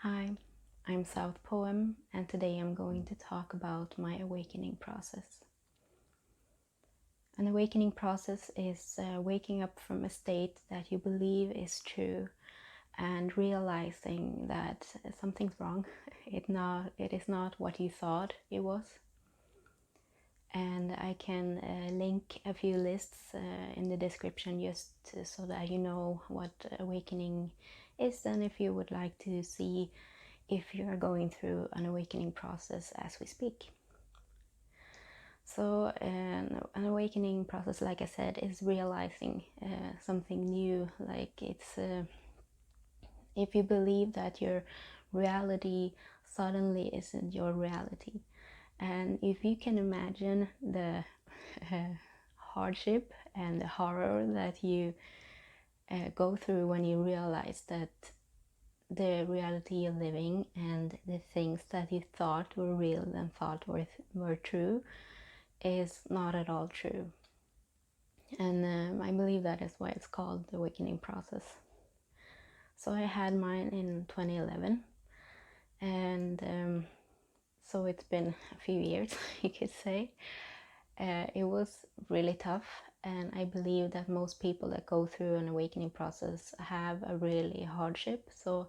Hi, I'm South Poem, and today I'm going to talk about my awakening process. An awakening process is waking up from a state that you believe is true and realizing that something's wrong. It is not what you thought it was. And I can link a few lists in the description just so that you know what awakening is, and if you would like to see if you are going through an awakening process as we speak. So an awakening process, like I said, is realizing something new. Like it's if you believe that your reality suddenly isn't your reality, and if you can imagine the hardship and the horror that you go through when you realize that the reality you're living and the things that you thought were real and thought were true is not at all true. And I believe that is why it's called the awakening process. So I had mine in 2011, and so it's been a few years, you could say. It was really tough, and I believe that most people that go through an awakening process have a really hardship. So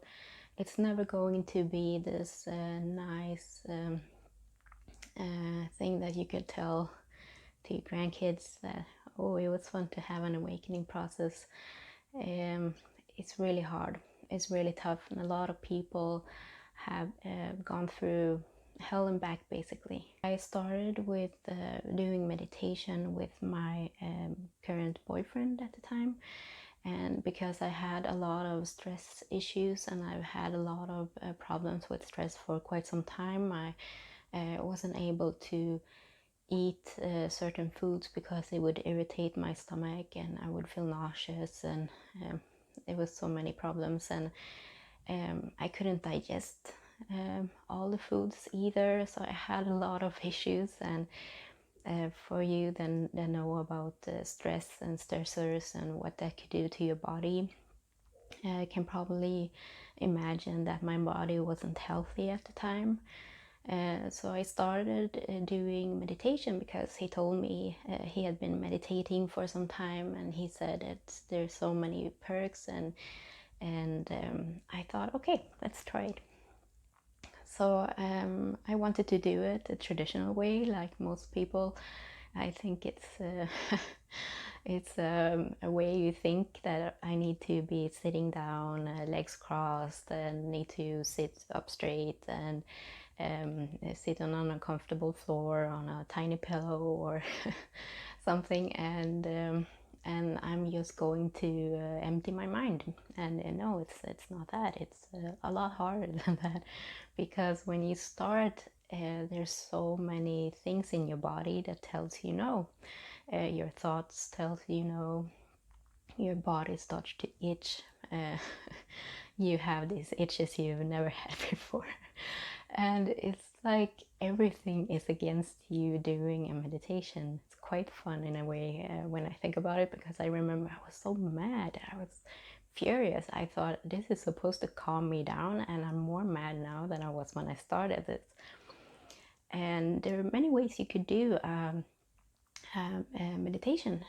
it's never going to be this nice thing that you could tell to your grandkids that, oh, it was fun to have an awakening process. It's really hard. It's really tough, and a lot of people have gone through hell and back, basically. I started with doing meditation with my current boyfriend at the time, and because I had a lot of stress issues and I've had a lot of problems with stress for quite some time, I wasn't able to eat certain foods because it would irritate my stomach and I would feel nauseous, and there was so many problems, and I couldn't digest all the foods either, so I had a lot of issues. And for you then that know about stress and stressors and what that could do to your body, I can probably imagine that my body wasn't healthy at the time. So I started doing meditation because he told me he had been meditating for some time, and he said that there's so many perks, and I thought, okay, let's try it. So I wanted to do it the traditional way, like most people. I think it's a way you think that I need to be sitting down, legs crossed, and need to sit up straight and sit on an uncomfortable floor on a tiny pillow or something, and I'm just going to empty my mind. And no, it's not that. It's a lot harder than that, because when you start, there's so many things in your body that tells you no. Your thoughts tells you no. Your body starts to itch. You have these itches you've never had before, and it's like everything is against you doing a meditation. It's quite fun in a way when I think about it, because I remember I was so mad. I was furious. I thought this is supposed to calm me down, and I'm more mad now than I was when I started this. And there are many ways you could do meditation.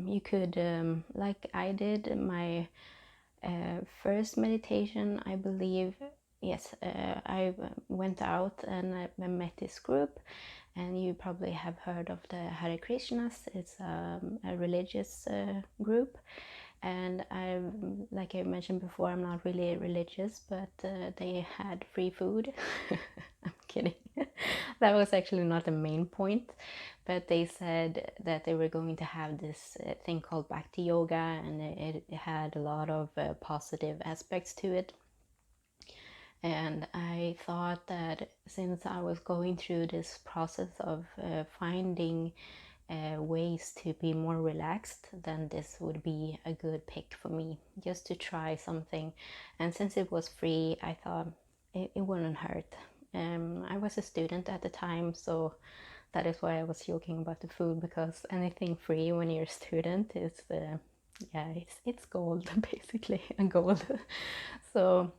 You could, like I did, my first meditation, I believe. Yes, I went out and I met this group, and you probably have heard of the Hare Krishnas. It's a religious group, and like I mentioned before, I'm not really religious, but they had free food. I'm kidding. That was actually not the main point, but they said that they were going to have this thing called Bhakti Yoga, and it had a lot of positive aspects to it. And I thought that since I was going through this process of finding ways to be more relaxed, then this would be a good pick for me, just to try something. And since it was free, I thought it wouldn't hurt. I was a student at the time, so that is why I was joking about the food, because anything free when you're a student is, yeah, it's gold, basically, and gold. So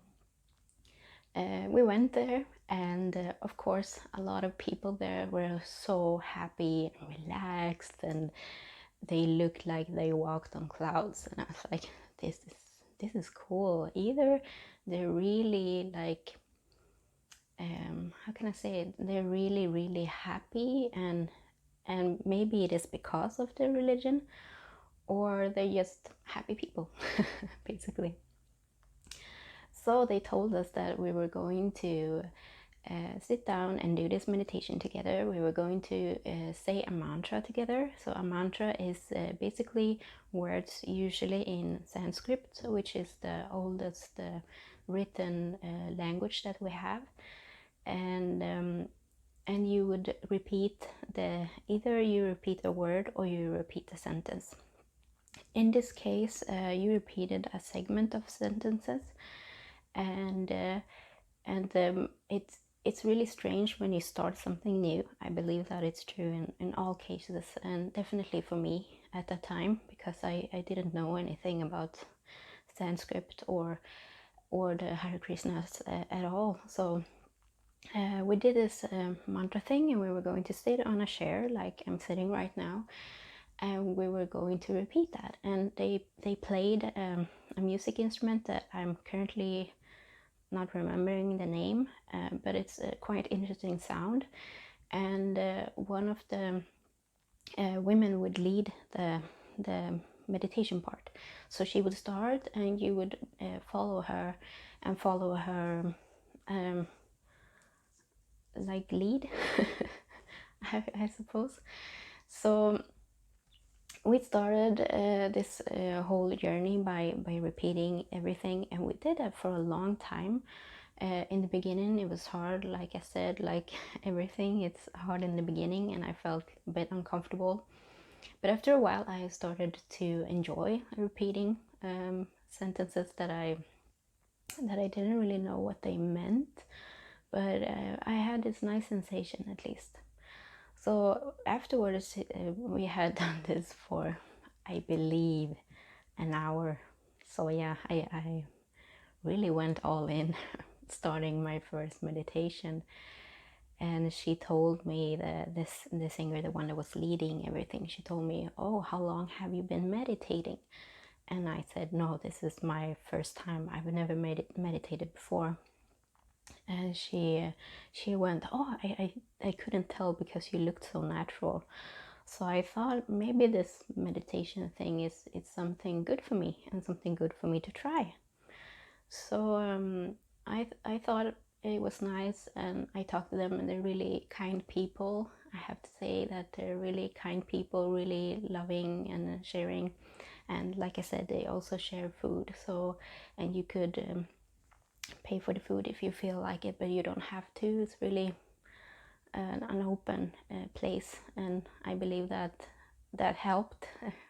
We went there, and of course a lot of people there were so happy and relaxed, and they looked like they walked on clouds. And I was like, this is cool. Either they're really like, how can I say it, they're really really happy, and maybe it is because of their religion, or they're just happy people basically. So they told us that we were going to sit down and do this meditation together. We were going to say a mantra together. So a mantra is basically words usually in Sanskrit, which is the oldest written language that we have. And you would repeat either you repeat a word or you repeat a sentence. In this case, you repeated a segment of sentences, and it's really strange when you start something new. I believe that it's true in all cases, and definitely for me at that time, because I didn't know anything about Sanskrit or the Hare Krishnas at all. So we did this mantra thing, and we were going to sit on a chair like I'm sitting right now, and we were going to repeat that. And they played a music instrument that I'm currently not remembering the name, but it's a quite interesting sound. And one of the women would lead the meditation part. So she would start, and you would follow her and follow her like lead, I suppose. So we started this whole journey by repeating everything, and we did that for a long time. In the beginning it was hard, like I said, like everything, it's hard in the beginning, and I felt a bit uncomfortable. But after a while I started to enjoy repeating sentences that I didn't really know what they meant, but I had this nice sensation at least. So afterwards, we had done this for, I believe, an hour. So yeah, I really went all in starting my first meditation. And she told me that the singer, the one that was leading everything, she told me, "Oh, how long have you been meditating?" And I said, "No, this is my first time. I've never meditated before." And she went, "Oh, I couldn't tell because you looked so natural." So I thought maybe this meditation thing is something good for me, and something good for me to try. So I thought it was nice, and I talked to them, and they're really kind people. I have to say that they're really kind people, really loving and sharing. And like I said, they also share food. So, and you could pay for the food if you feel like it, but you don't have to. It's really an open place, and I believe that helped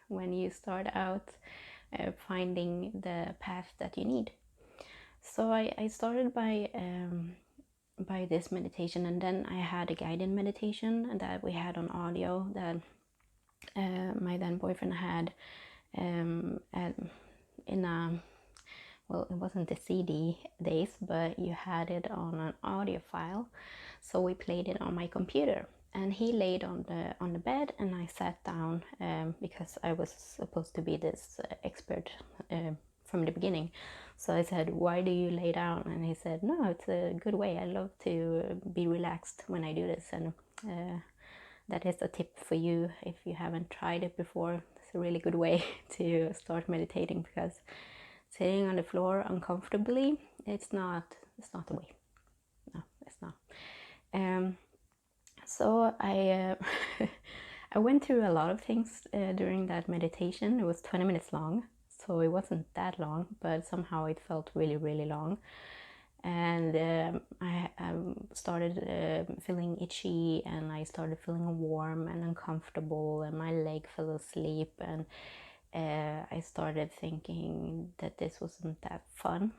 when you start out finding the path that you need. So I started by this meditation, and then I had a guided meditation that we had on audio that my then boyfriend had in a, well, it wasn't the CD days, but you had it on an audio file. So we played it on my computer, and he laid on the bed, and I sat down because I was supposed to be this expert from the beginning. So I said, "Why do you lay down?" And he said, "No, it's a good way. I love to be relaxed when I do this, and that is a tip for you if you haven't tried it before. It's a really good way to start meditating, because sitting on the floor uncomfortably, it's not the way. No, it's not." So I I went through a lot of things during that meditation. It was 20 minutes long, so it wasn't that long, but somehow it felt really, really long. And I started feeling itchy, and I started feeling warm and uncomfortable, and my leg fell asleep, and I started thinking that this wasn't that fun.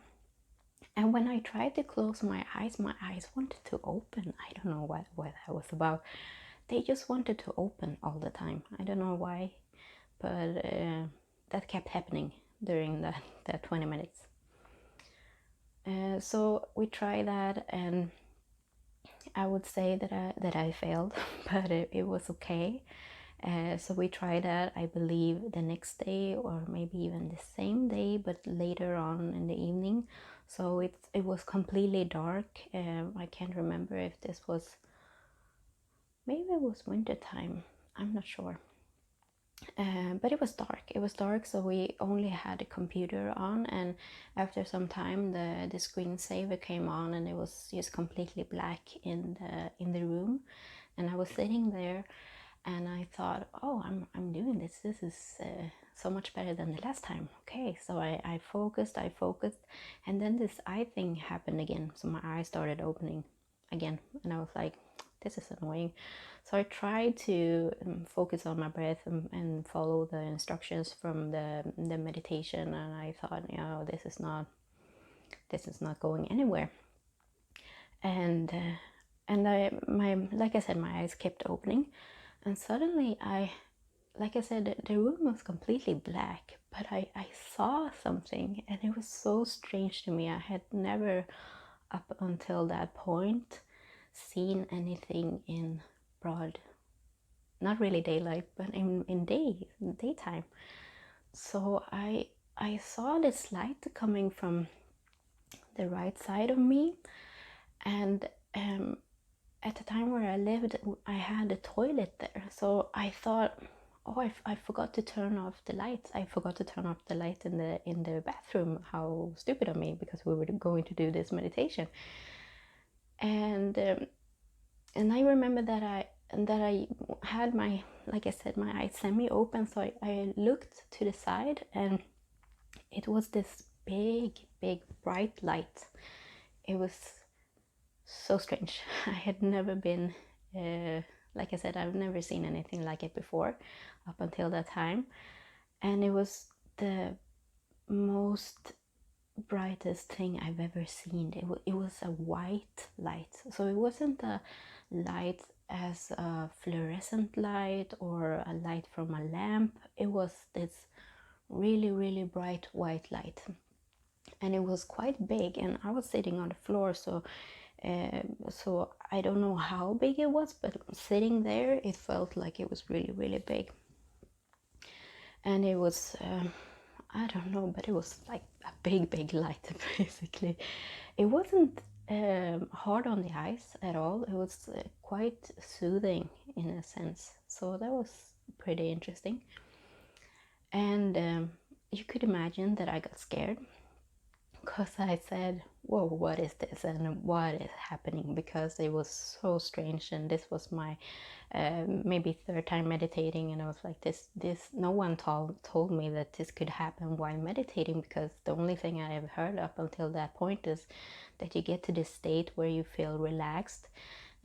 And when I tried to close my eyes wanted to open. I don't know what that was about. They just wanted to open all the time. I don't know why, but that kept happening during that 20 minutes. So we tried that, and I would say that I failed, but it was okay. So we tried that, I believe, the next day or maybe even the same day, but later on in the evening. So it was completely dark. I can't remember if this was, maybe it was winter time. I'm not sure. But it was dark. It was dark, so we only had a computer on, and after some time, the screensaver came on, and it was just completely black in the room. And I was sitting there, and I thought, oh, I'm doing this. This is so much better than the last time. Okay, so I focused, and then this eye thing happened again. So my eyes started opening again, and I was like, this is annoying. So I tried to focus on my breath and follow the instructions from the meditation, and I thought, this is not going anywhere. And like I said, my eyes kept opening, and suddenly like I said, the room was completely black, but I saw something, and it was so strange to me. I had never, up until that point, seen anything in broad, not really daylight, but in daytime. So I saw this light coming from the right side of me, and at the time where I lived, I had a toilet there. So I thought, oh, I forgot to turn off the lights. I forgot to turn off the light in the bathroom. How stupid of me, because we were going to do this meditation. And I remember that I had my, like I said, my eyes semi open. So I looked to the side, and it was this big bright light. It was so strange. I had never been, like I said, I've never seen anything like it before up until that time. And it was the most brightest thing I've ever seen. It was a white light. So it wasn't a light as a fluorescent light or a light from a lamp. It was this really bright white light. And it was quite big, and I was sitting on the floor, so I don't know how big it was, but sitting there, it felt like it was really big. And it was, I don't know, but it was like a big light, basically. It wasn't hard on the eyes at all. It was quite soothing in a sense. So that was pretty interesting. And you could imagine that I got scared, because I said, whoa, what is this and what is happening? Because it was so strange, and this was my maybe third time meditating, and I was like, this no one told me that this could happen while meditating, because the only thing I have heard up until that point is that you get to this state where you feel relaxed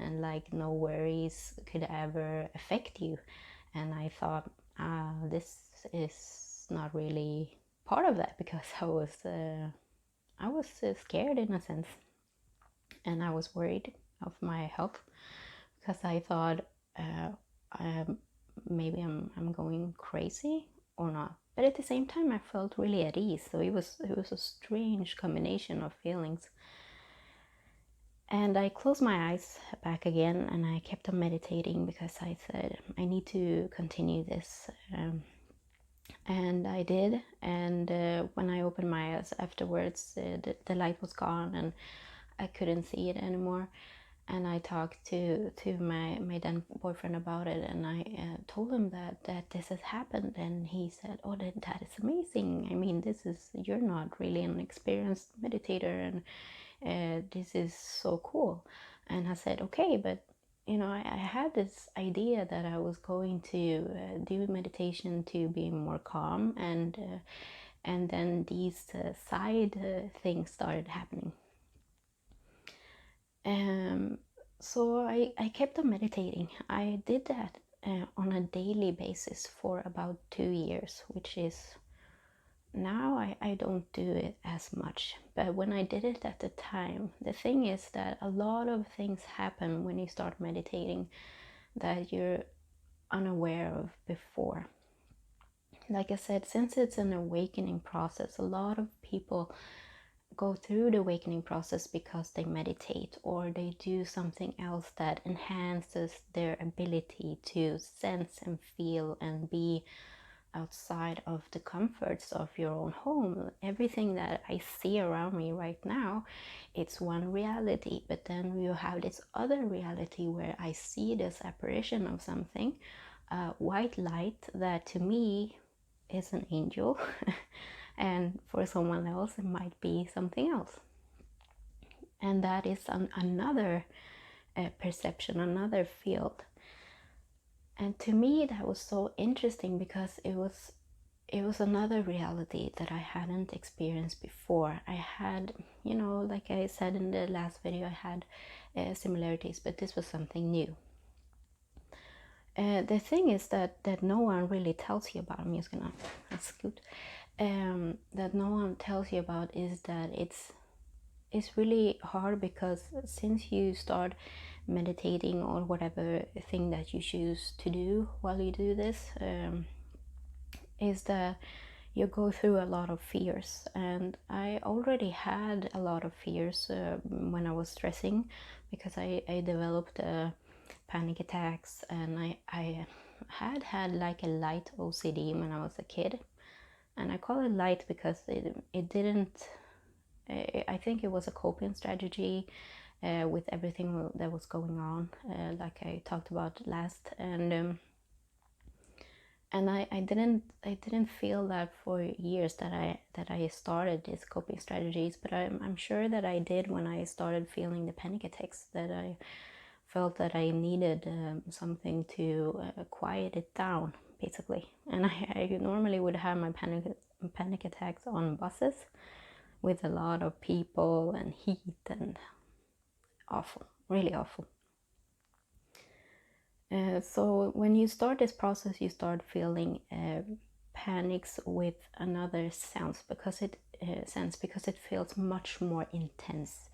and like no worries could ever affect you. And I thought, this is not really part of that, because I was scared in a sense, and I was worried of my health, because I thought maybe I'm going crazy or not. But at the same time, I felt really at ease. So it was a strange combination of feelings. And I closed my eyes back again, and I kept on meditating, because I said I need to continue this. And I did, and when I opened my eyes afterwards, the light was gone, and I couldn't see it anymore. And I talked to my then boyfriend about it, and I told him that this has happened, and he said, oh, that is amazing. I mean, you're not really an experienced meditator, and this is so cool. And I said, okay, but I had this idea that I was going to do meditation to be more calm, and then these side things started happening. So I kept on meditating. I did that on a daily basis for about 2 years, which is, now I don't do it as much. But when I did it at the time, the thing is that a lot of things happen when you start meditating that you're unaware of before. Like I said, since it's an awakening process, a lot of people go through the awakening process because they meditate or they do something else that enhances their ability to sense and feel and be outside of the comforts of your own home. Everything that I see around me right now, it's one reality, but then you have this other reality where I see this apparition of something, white light, that to me is an angel and for someone else it might be something else. And that is another perception, another field. And to me that was so interesting because it was another reality that I hadn't experienced before. I had, like I said in the last video, I had similarities, but this was something new. The thing is that no one really tells you about. I'm just gonna scoot. That no one tells you about is that it's really hard, because since you start meditating or whatever thing that you choose to do while you do this, is that you go through a lot of fears. And I already had a lot of fears when I was stressing, because I developed panic attacks, and I had like a light OCD when I was a kid. And I call it light because it didn't, I think it was a coping strategy with everything that was going on, like I talked about last. And I didn't feel that for years that I started these coping strategies, but I'm sure that I did when I started feeling the panic attacks, that I felt that I needed something to quiet it down, basically. And I normally would have my panic attacks on buses with a lot of people and heat, and awful, really awful. So when you start this process, you start feeling panics with another sense, because it feels much more intense.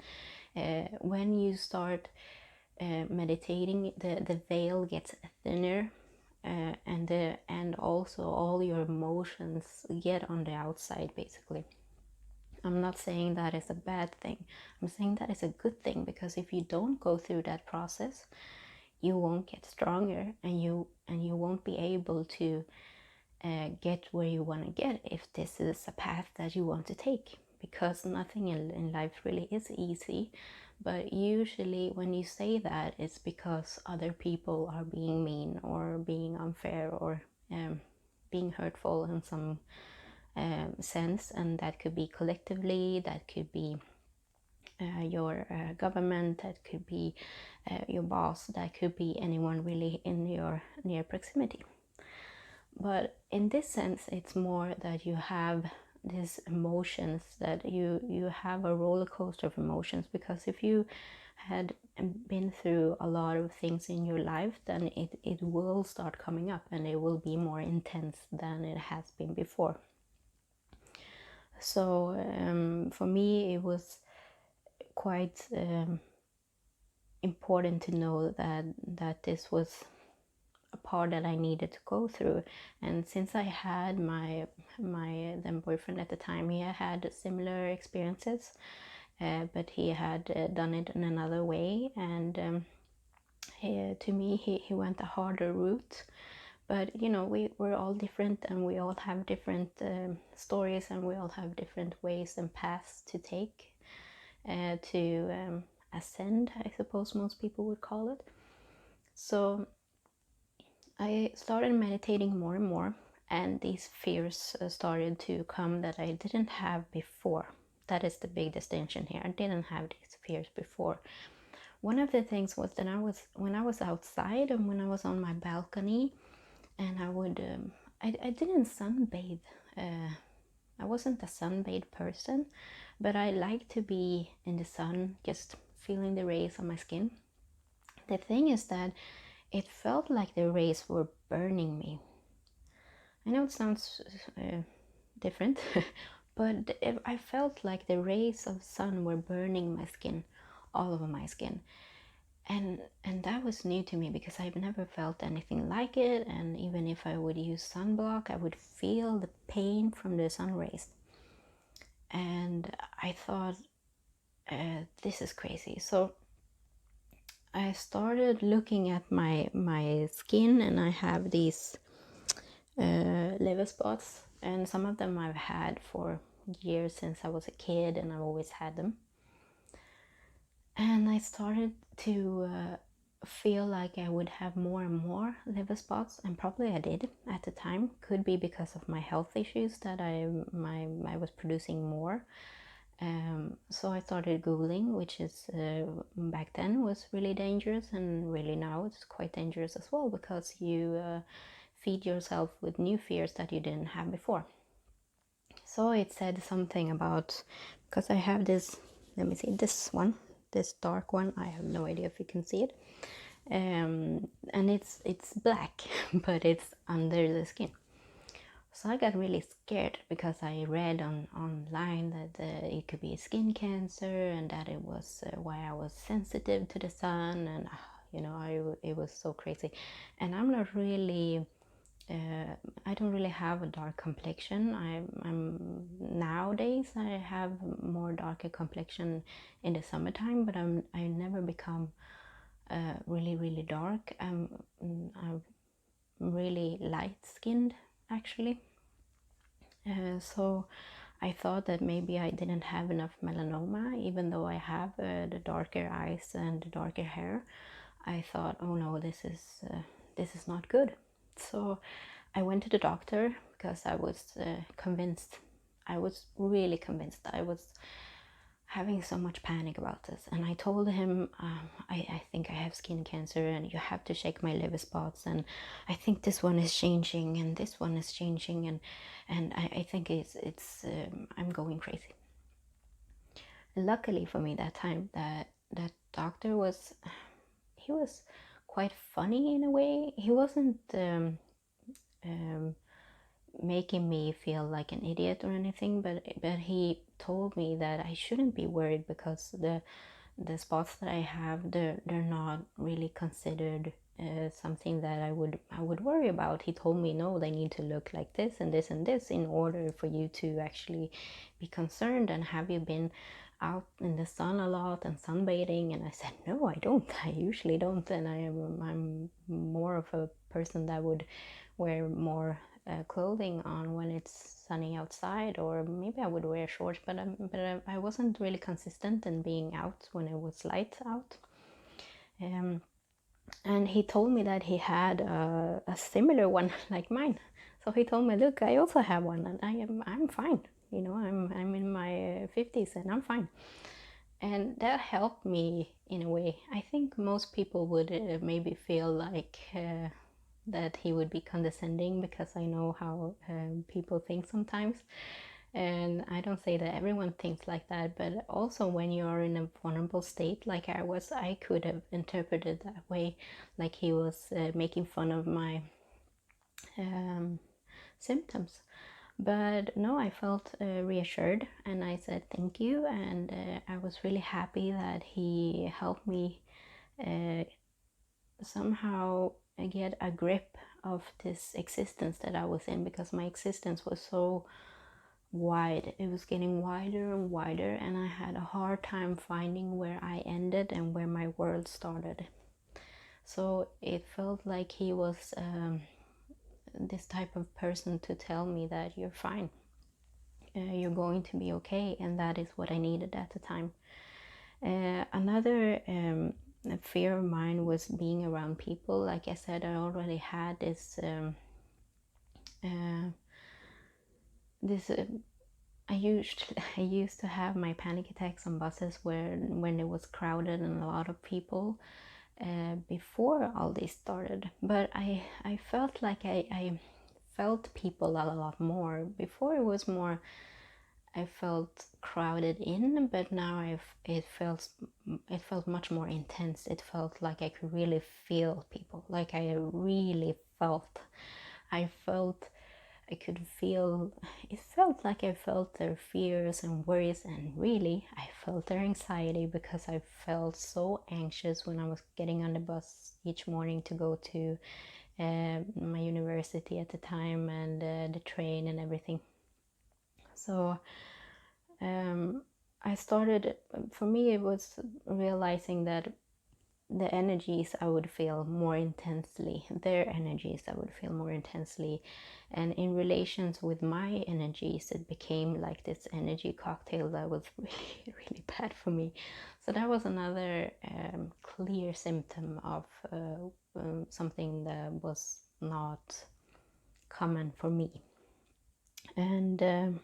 When you start meditating, the veil gets thinner, and also all your emotions get on the outside, basically. I'm not saying that is a bad thing. I'm saying that is a good thing, because if you don't go through that process, you won't get stronger, and you won't be able to get where you want to get if this is a path that you want to take, because nothing in life really is easy. But usually when you say that, it's because other people are being mean or being unfair or being hurtful in some sense, and that could be collectively, that could be your government, that could be your boss, that could be anyone really in your near proximity. But in this sense, it's more that you have these emotions, that you have a roller coaster of emotions, because if you had been through a lot of things in your life, then it will start coming up, and it will be more intense than it has been before. So for me, it was quite important to know that this was a part that I needed to go through. And since I had my then boyfriend at the time, he had similar experiences, but he had done it in another way, and to me he went a harder route. But we're all different, and we all have different stories, and we all have different ways and paths to take to ascend, I suppose most people would call it. So I started meditating more and more, and these fears started to come that I didn't have before. That is the big distinction here. I didn't have these fears before. One of the things was that when I was outside and when I was on my balcony, and I would I didn't sunbathe. I wasn't a sunbathe person, but I like to be in the sun, just feeling the rays on my skin. The thing is that it felt like the rays were burning me. I know it sounds different, but I felt like the rays of sun were burning my skin, all over my skin. And that was new to me, because I've never felt anything like it. And even if I would use sunblock, I would feel the pain from the sun rays. And I thought, this is crazy. So I started looking at my skin, and I have these liver spots, and some of them I've had for years, since I was a kid, and I've always had them. And I started to feel like I would have more and more liver spots, and probably I did at the time. Could be because of my health issues that I was producing more. So I started Googling, which is back then was really dangerous, and really now it's quite dangerous as well, because you feed yourself with new fears that you didn't have before. So it said something about, because I have this, let me see, this dark one, I have no idea if you can see it, and it's black, but it's under the skin. So I got really scared, because I read online that it could be skin cancer, and that it was why I was sensitive to the sun, and it was so crazy. And I'm not really, I don't really have a dark complexion. I'm nowadays I have more darker complexion in the summertime, but I never become really dark. I'm really light skinned, actually. So I thought that maybe I didn't have enough melanoma, even though I have the darker eyes and the darker hair. I thought, oh no, this is not good. So I went to the doctor, because I was convinced. I was really convinced. I was having so much panic about this, and I told him, I think I have skin cancer, and you have to check my liver spots, and I think this one is changing, and this one is changing, and I think it's I'm going crazy. Luckily for me, that time, that doctor was, he was quite funny in a way. He wasn't um, making me feel like an idiot or anything, but he told me that I shouldn't be worried, because the spots that I have, they're not really considered something that I would worry about. He told me, no, they need to look like this and this and this in order for you to actually be concerned. And have you been out in the sun a lot and sunbathing? And I said, no, I don't. I usually don't, and I'm more of a person that would wear more clothing on when it's sunny outside, or maybe I would wear shorts, but I wasn't really consistent in being out when it was light out. And he told me that he had a similar one like mine. So he told me, look, I also have one, and I'm fine. I'm in my 50s, and I'm fine. And that helped me in a way. I think most people would maybe feel like that he would be condescending, because I know how people think sometimes. And I don't say that everyone thinks like that, but also when you're in a vulnerable state like I was, I could have interpreted that way, like he was making fun of my symptoms. But no, I felt reassured, and I said thank you, and I was really happy that he helped me somehow get a grip of this existence that I was in, because my existence was so wide. It was getting wider and wider, and I had a hard time finding where I ended and where my world started. So it felt like he was this type of person to tell me that you're fine, you're going to be okay, and that is what I needed at the time. Another fear of mine was being around people. Like I said, I already had this this I used to have my panic attacks on buses where when it was crowded and a lot of people before all this started. But I felt like I felt people a lot more. Before it was more, I felt crowded in, but now it felt much more intense. It felt like I could really feel people. Like I really felt. I felt I could feel, it felt like I felt their fears and worries, and really I felt their anxiety, because I felt so anxious when I was getting on the bus each morning to go to my university at the time, and the train and everything. So I started, for me, it was realizing that the energies I would feel more intensely, their energies I would feel more intensely. And in relations with my energies, it became like this energy cocktail that was really, really bad for me. So that was another clear symptom of something that was not common for me. And the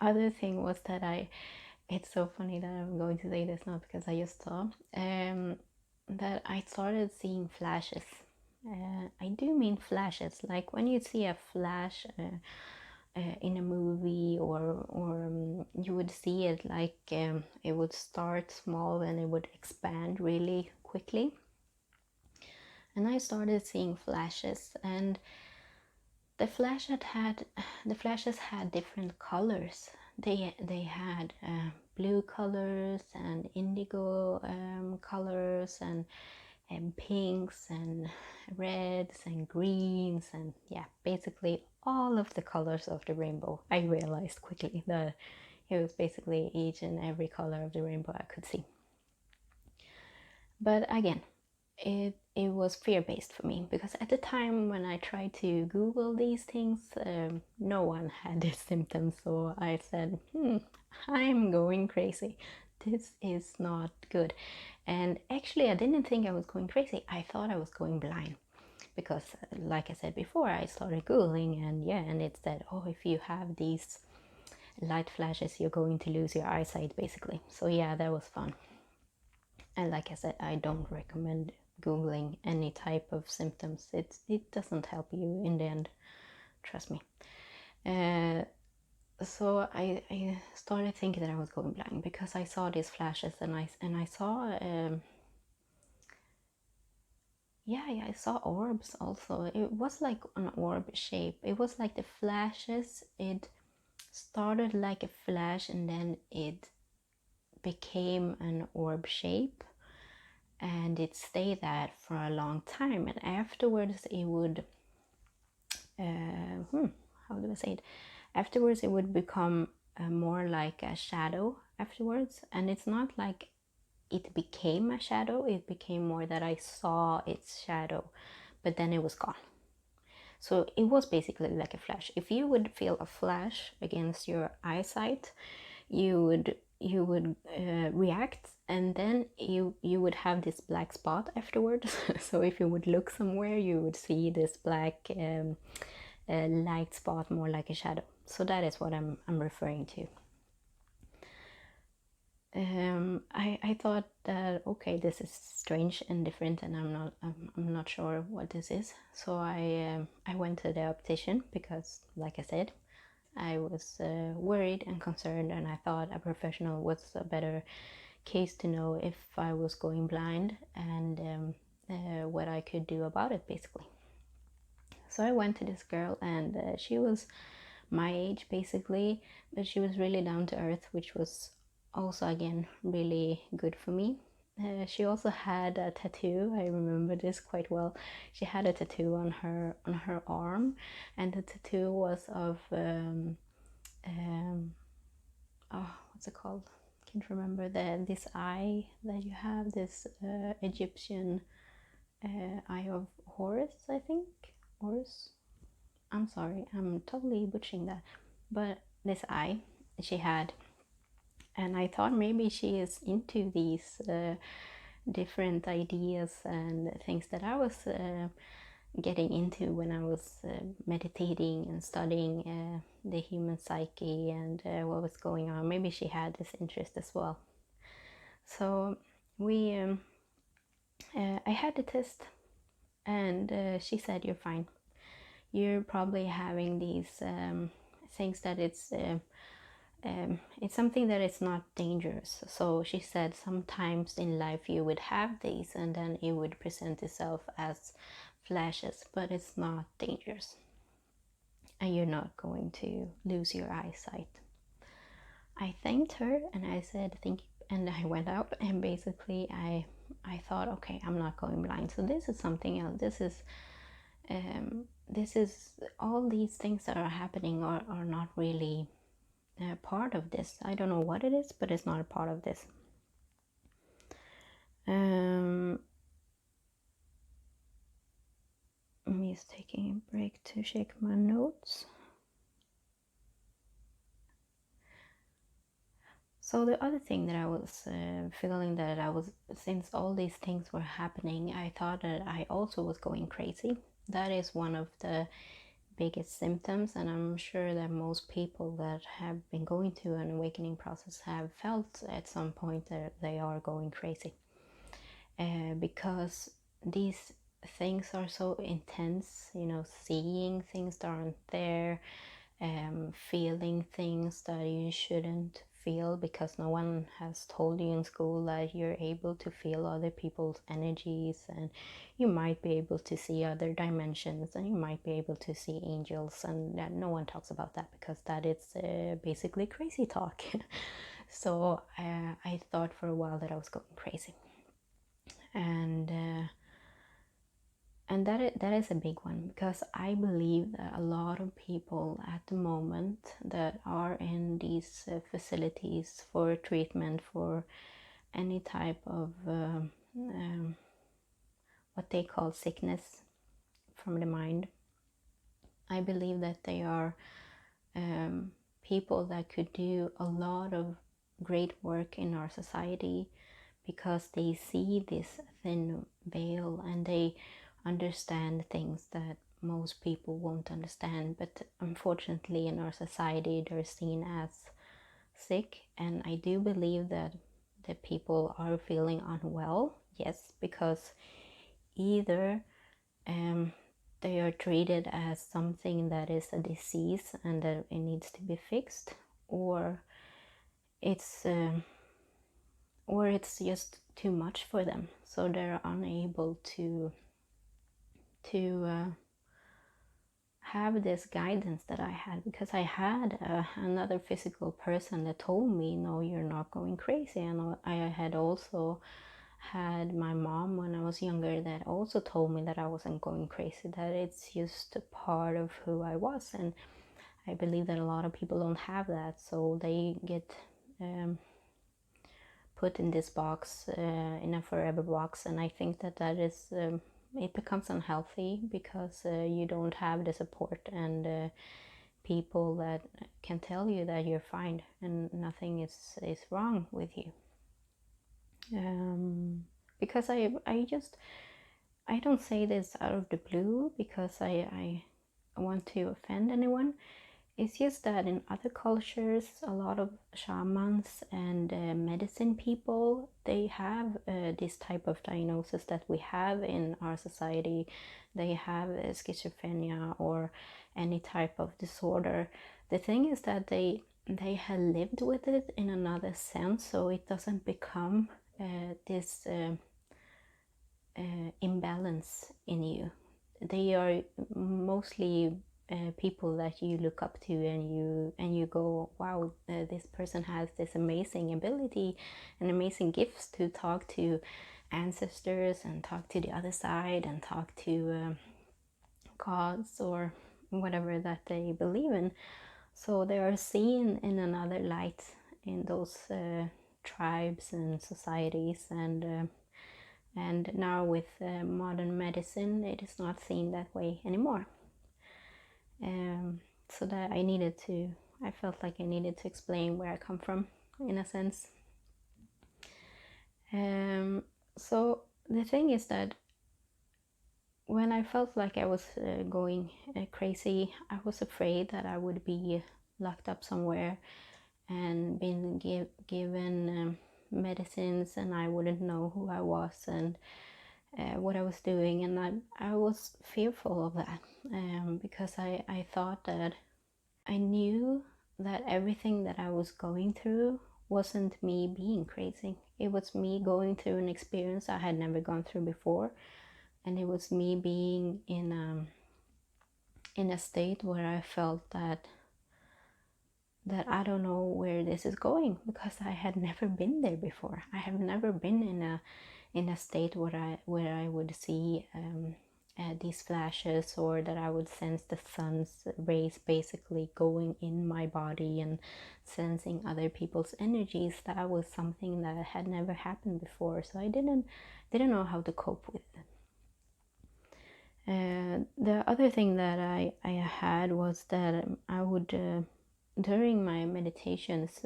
other thing was that it's so funny that I'm going to say this now because I just saw that I started seeing flashes. I do mean flashes, like when you see a flash in a movie, or you would see it like it would start small and it would expand really quickly. And I started seeing flashes, and the flashes had different colors. They had blue colors and indigo colors, and pinks and reds and greens, and yeah, basically all of the colors of the rainbow. I realized quickly that it was basically each and every color of the rainbow I could see. But again, it was fear-based for me, because at the time when I tried to Google these things, no one had these symptoms. So I said, I'm going crazy. This is not good. And actually, I didn't think I was going crazy. I thought I was going blind, because like I said before, I started Googling, and it said, oh, if you have these light flashes, you're going to lose your eyesight, basically. So yeah, that was fun. And like I said, I don't recommend Googling any type of symptoms. It doesn't help you in the end, trust me. So I started thinking that I was going blind, because I saw these flashes, and I saw I saw orbs also. It was like an orb shape. It was like the flashes. It started like a flash, and then it became an orb shape, and it stayed that for a long time. And afterwards it would how do I say it? Afterwards it would become more like a shadow afterwards. And it's not like it became a shadow, it became more that I saw its shadow, but then it was gone. So it was basically like a flash. If you would feel a flash against your eyesight, you would react, and then you would have this black spot afterwards. So if you would look somewhere, you would see this black light spot, more like a shadow. So that is what I'm referring to. I thought that, okay, this is strange and different, and I'm not sure what this is. So I went to the optician, because, like I said, I was worried and concerned, and I thought a professional was a better case to know if I was going blind, and what I could do about it, basically. So I went to this girl, and she was my age, basically, but she was really down to earth, which was also, again, really good for me. She also had a tattoo. I remember this quite well. She had a tattoo on her arm, and the tattoo was of what's it called? Can't remember. This eye that you have, this Egyptian eye of Horus, I think. Horus. I'm sorry, I'm totally butchering that. But this eye she had, and I thought maybe she is into these different ideas and things that I was getting into when I was meditating and studying the human psyche, and what was going on. Maybe she had this interest as well. So I had the test, and she said, you're fine. You're probably having these things that it's something that is not dangerous. So she said sometimes in life you would have these, and then it would present itself as flashes, but it's not dangerous, and you're not going to lose your eyesight. I thanked her, and I said thank you, and I went out, and basically I thought, okay, I'm not going blind. So this is something else. This is all these things that are happening are not really part of this. I don't know what it is, but it's not a part of this. I'm just taking a break to check my notes. So the other thing that I was feeling that I was, since all these things were happening, I thought that I also was going crazy. That is one of the biggest symptoms, and I'm sure that most people that have been going through an awakening process have felt at some point that they are going crazy. Because these things are so intense, seeing things that aren't there, feeling things that you shouldn't feel because no one has told you in school that you're able to feel other people's energies, and you might be able to see other dimensions, and you might be able to see angels, and no one talks about that because that is basically crazy talk. So I thought for a while that I was going crazy, and that is a big one, because I believe that a lot of people at the moment that are in these facilities for treatment for any type of what they call sickness from the mind, I believe that they are people that could do a lot of great work in our society, because they see this thin veil and they understand things that most people won't understand. But unfortunately, in our society, they're seen as sick. And I do believe that the people are feeling unwell, yes, because either they are treated as something that is a disease and that it needs to be fixed, or it's just too much for them, so they're unable to have this guidance that I had, because I had another physical person that told me, no, you're not going crazy. And I had also had my mom when I was younger that also told me that I wasn't going crazy, that it's just a part of who I was. And I believe that a lot of people don't have that, so they get put in this box, in a forever box. And I think that is it becomes unhealthy, because you don't have the support and people that can tell you that you're fine and nothing is wrong with you. Because I don't say this out of the blue because I want to offend anyone. It's just that in other cultures, a lot of shamans and medicine people, they have this type of diagnosis that we have in our society. They have schizophrenia or any type of disorder. The thing is that they have lived with it in another sense, so it doesn't become this imbalance in you. They are mostly people that you look up to, and you go, wow, this person has this amazing ability and amazing gifts to talk to ancestors and talk to the other side and talk to gods or whatever that they believe in. So they are seen in another light in those tribes and societies, and now with modern medicine, it is not seen that way anymore. So that I felt like I needed to explain where I come from, in a sense. So the thing is that when I felt like I was going crazy, I was afraid that I would be locked up somewhere and been given medicines, and I wouldn't know who I was and what I was doing. And I was fearful of that, because I thought that I knew that everything that I was going through wasn't me being crazy. It was me going through an experience I had never gone through before, and it was me being in a state where I felt that I don't know where this is going, because I had never been there before. I have never been in a state where I would see these flashes, or that I would sense the sun's rays basically going in my body and sensing other people's energies. That was something that had never happened before, so I didn't know how to cope with it. The other thing that I had was that I would, during my meditations,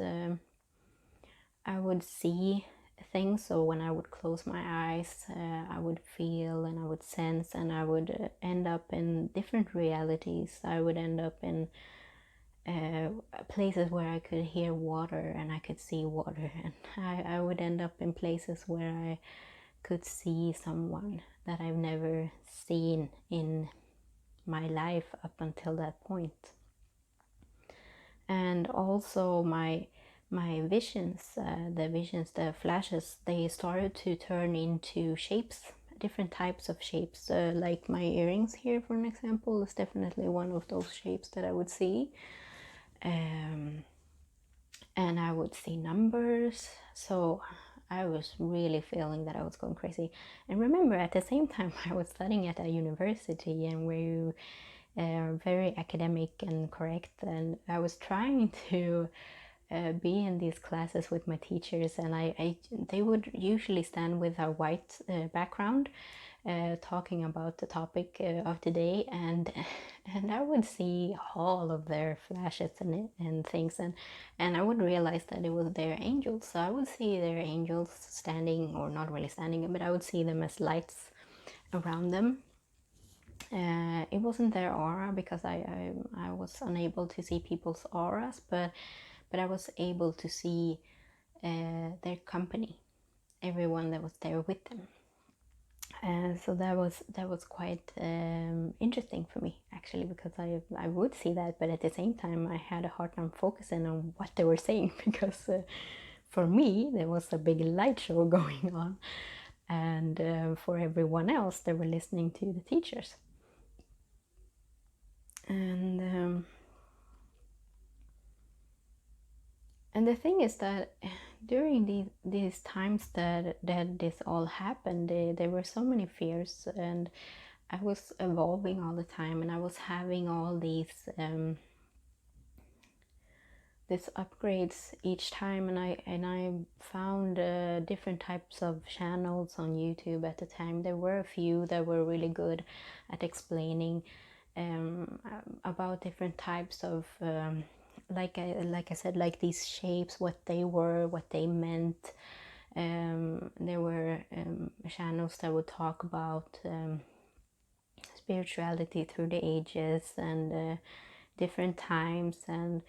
I would see things. So when I would close my eyes, I would feel and I would sense, and I would end up in different realities. I would end up in places where I could hear water and I could see water, and I would end up in places where I could see someone that I've never seen in my life up until that point. And also my visions, the flashes, they started to turn into shapes, different types of shapes. Like my earrings here, for an example, is definitely one of those shapes that I would see. And I would see numbers. So I was really feeling that I was going crazy. And remember, at the same time, I was studying at a university, and where you very academic and correct, and I was trying to be in these classes with my teachers, and they would usually stand with a white background, talking about the topic of the day, and I would see all of their flashes and things, and I would realize that it was their angels. So I would see their angels standing, or not really standing, but I would see them as lights around them. It wasn't their aura, because I was unable to see people's auras, but I was able to see their company, everyone that was there with them. So that was quite interesting for me, actually, because I would see that, but at the same time I had a hard time focusing on what they were saying, because for me there was a big light show going on, and for everyone else they were listening to the teachers. And the thing is that during these times that this all happened, there were so many fears, and I was evolving all the time, and I was having all these upgrades each time, and I found different types of channels on YouTube at the time. There were a few that were really good at explaining about different types of like I said, like these shapes, what they were, what they meant. There were channels that would talk about spirituality through the ages, and different times, and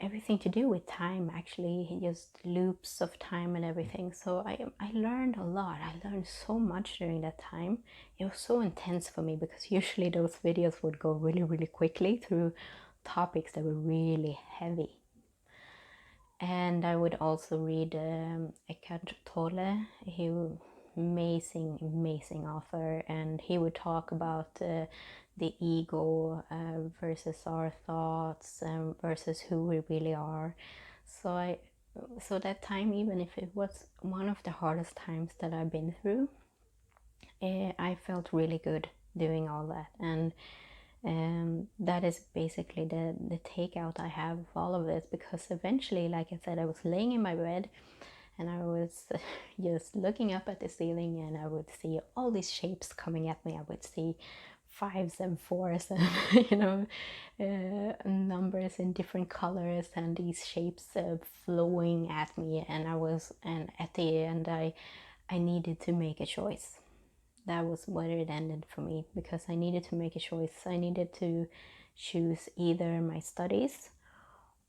everything to do with time, actually, just loops of time and everything. So I learned a lot. I learned so much during that time. It was so intense for me, because usually those videos would go really, really quickly through topics that were really heavy. And I would also read Eckhart Tolle. He was amazing author, and he would talk about the ego versus our thoughts, versus who we really are. So that time, even if it was one of the hardest times that I've been through, I felt really good doing all that. And that is basically the takeout I have of all of this, because eventually, like I said, I was laying in my bed, and I was just looking up at the ceiling, and I would see all these shapes coming at me. I would see 5s and 4s, and numbers in different colors, and these shapes flowing at me, and at the end I needed to make a choice. That was where it ended for me, because I needed to make a choice. I needed to choose either my studies,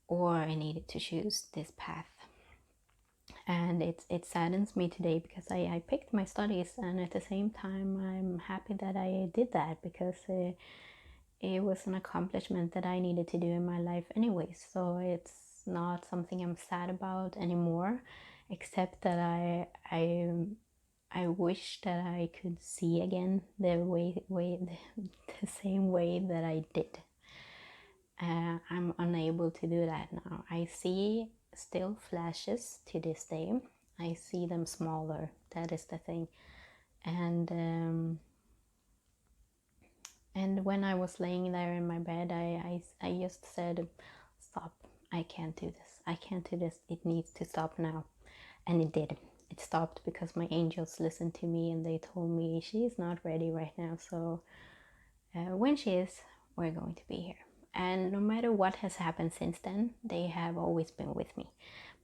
or I needed to choose this path. And it saddens me today, because I picked my studies, and at the same time I'm happy that I did that, because it was an accomplishment that I needed to do in my life anyway. So it's not something I'm sad about anymore, except that I wish that I could see again the same way that I did. I'm unable to do that now. I see still flashes to this day. I see them smaller. That is the thing. And And when I was laying there in my bed, I just said, stop, I can't do this, I can't do this, it needs to stop now. And it did. It stopped because my angels listened to me and they told me she's not ready right now. So when she is, we're going to be here. And no matter what has happened since then, they have always been with me.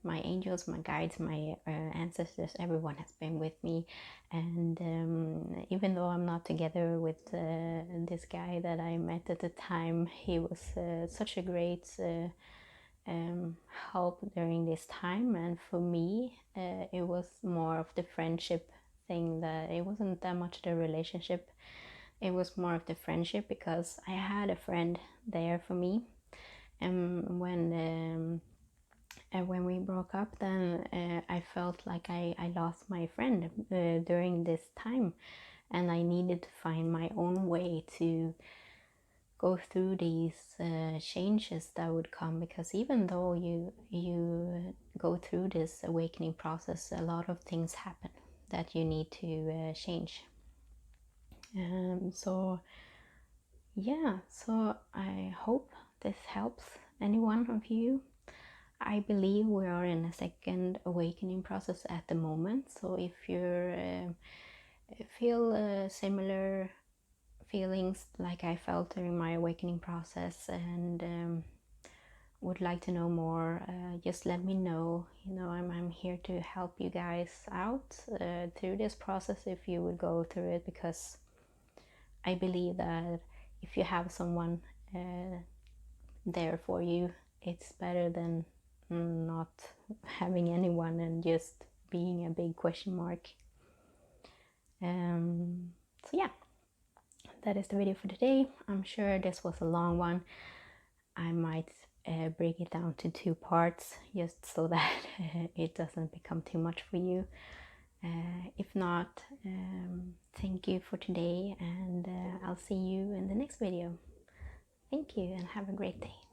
My angels, my guides, my ancestors, everyone has been with me. And even though I'm not together with this guy that I met at the time, he was such a great help during this time. And for me, it was more of the friendship thing, that it wasn't that much the relationship. It was more of the friendship, because I had a friend there for me. And when we broke up, then I felt like I lost my friend during this time, and I needed to find my own way to go through these changes that would come. Because even though you go through this awakening process, a lot of things happen that you need to change. So yeah, so I hope this helps any one of you. I believe we are in a second awakening process at the moment. So if you feel similar feelings like I felt during my awakening process, and would like to know more, just let me know. You know, I'm here to help you guys out through this process if you would go through it, because I believe that if you have someone there for you, it's better than not having anyone and just being a big question mark. So yeah, that is the video for today. I'm sure this was a long one. I might break it down to 2 parts, just so that it doesn't become too much for you. If not, thank you for today, and I'll see you in the next video. Thank you, and have a great day.